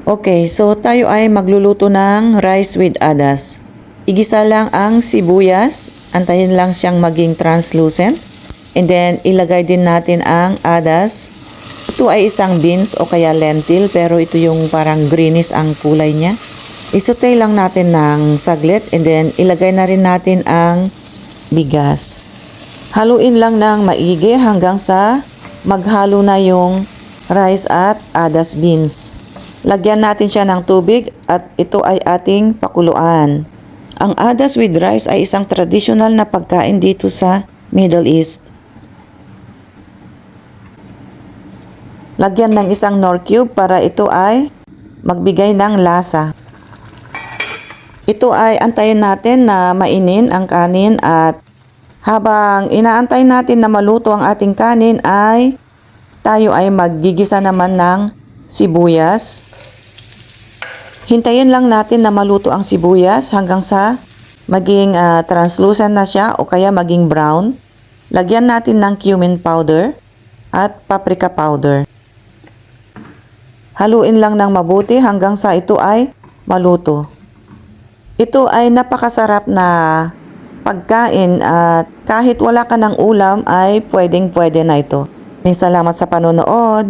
Okay, so tayo ay magluluto ng rice with adas. Igisa lang ang sibuyas, antayin lang siyang maging translucent. And then ilagay din natin ang adas. Ito ay isang beans o kaya lentil pero ito yung parang greenish ang kulay niya. Isutay lang natin ng saglit and then ilagay na rin natin ang bigas. Haluin lang ng maigi hanggang sa maghalo na yung rice at adas beans. Lagyan natin siya ng tubig at ito ay ating pakuluan. Ang adas with rice ay isang tradisyonal na pagkain dito sa Middle East. Lagyan ng isang Knorr cube para ito ay magbigay ng lasa. Ito ay antayin natin na mainin ang kanin at habang inaantay natin na maluto ang ating kanin ay tayo ay maggigisa naman ng sibuyas. Hintayin lang natin na maluto ang sibuyas hanggang sa maging translucent na siya o kaya maging brown. Lagyan natin ng cumin powder at paprika powder. Haluin lang ng mabuti hanggang sa ito ay maluto. Ito ay napakasarap na pagkain at kahit wala ka ng ulam ay pwedeng-pwede na ito. Maraming salamat sa panonood.